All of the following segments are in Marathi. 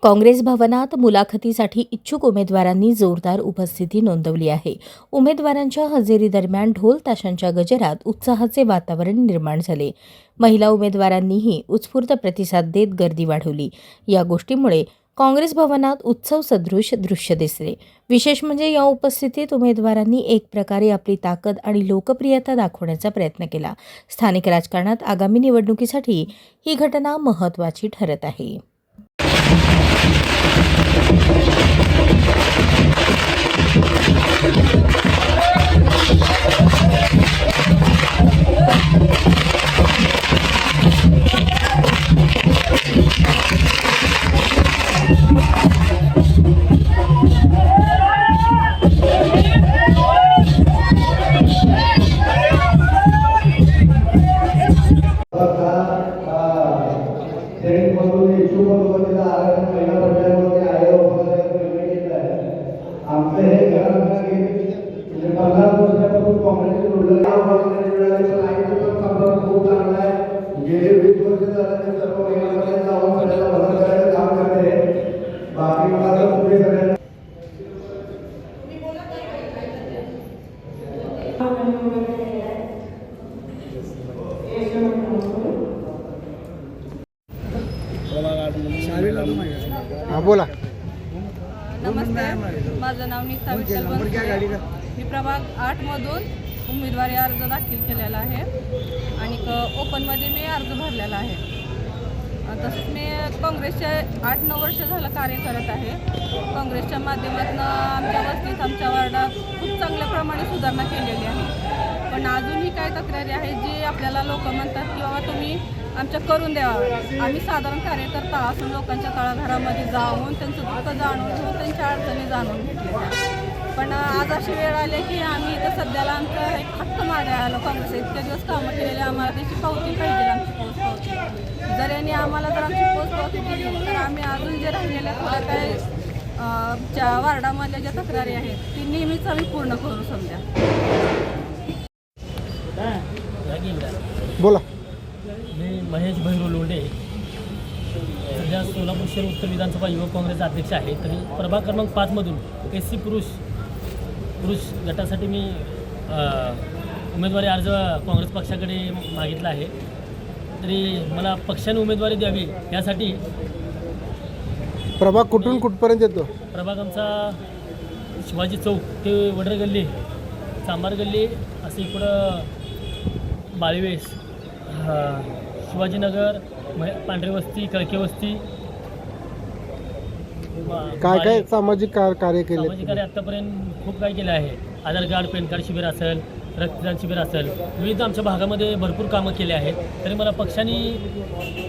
काँग्रेस भवनात मुलाखतीसाठी इच्छुक उमेदवारांनी जोरदार उपस्थिती नोंदवली आहे. उमेदवारांच्या हजेरीदरम्यान ढोल ताशांच्या गजरात उत्साहाचे वातावरण निर्माण झाले. महिला उमेदवारांनीही उत्स्फूर्त प्रतिसाद देत गर्दी वाढवली. या गोष्टीमुळे काँग्रेस भवनात उत्सव सदृश दृश्य दिसले. विशेष म्हणजे या उपस्थितीत उमेदवारांनी एक प्रकारे आपली ताकद आणि लोकप्रियता दाखवण्याचा प्रयत्न केला. स्थानिक राजकारणात आगामी निवडणुकीसाठी ही घटना महत्त्वाची ठरत आहे. आमचं हे घरात म्हणजे 15 वर्षापासून काँग्रेसचे जोडलेले खूप चांगला आहे. गेले 20 वर्ष झालं ते सर्व महिलांमध्ये जाऊन सगळ्याला मदत करायचं काम करते. बाकी मला पुढे करायचं बोला. नमस्कार, माझं नाव नीता विठ्ठल बनसोडे. मी प्रभाग 8मधून उमेदवारी अर्ज दाखल केलेला आहे आणि ओपनमध्ये मी अर्ज भरलेला आहे. तसंच मी काँग्रेसच्या 8-9 वर्ष झालं कार्य करत आहे. काँग्रेसच्या माध्यमातून आमच्या वस्तीत, आमच्या वार्डात खूप चांगल्या प्रमाणे सुधारणा केलेली आहे. पण अजूनही काही तक्रारी आहेत जी आपल्याला लोक म्हणतात की बाबा तुम्ही आमच्या करून द्यावा. आम्ही साधारण कार्यकर्ता असून लोकांच्या तळाघरामध्ये जाऊन त्यांचं दुःख जाणून घेऊन त्यांच्या अडचणी जाणून घेतल्या. पण आज अशी वेळ आली की आम्ही इथं सध्याला आमचं एक हक्क मागायला आलो. काँग्रेस इतके दिवस कामं केलेले, आम्हाला त्याची पावती पाहिजे, आमची पोच पावती. जर यांनी आम्हाला जर आमची पोच पावती दिली तर आम्ही अजून जे राहिलेल्या थोड्या काही आमच्या वार्डामधल्या ज्या तक्रारी आहेत ती नेहमीच आम्ही पूर्ण करू समजा. बोला. मी महेश भैरू लोंढे, सध्या सोलापूर शहर उत्तर विधानसभा युवक काँग्रेसचे अध्यक्ष आहे. तरी प्रभाग क्रमांक 5मधून SC पुरुष गटासाठी मी उमेदवारी अर्ज काँग्रेस पक्षाकडे मागितला आहे. तरी मला पक्षाने उमेदवारी द्यावी यासाठी. प्रभाग कुठून कुठपर्यंत येतो? प्रभाग आमचा शिवाजी चौक ते वडर गल्ली, चांबार गल्ली, असं इकडं बाळीवेस, शिवाजीनगर, पांढरे वस्ती, कळके वस्ती. काय सामाजिक कार्य केले? सामाजिक कार्य आत्तापर्यंत खूप काय केलं आहे. आधार कार्ड, पॅन कार्ड शिबिर असेल, रक्तदान शिबिर असेल, विविध आमच्या भागामध्ये भरपूर कामं केले आहेत. तरी मला पक्षाने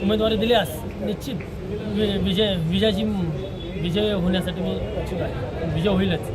उमेदवारी दिल्यास निश्चित विजय होण्यासाठी मी इच्छुक आहे. विजय होईलच.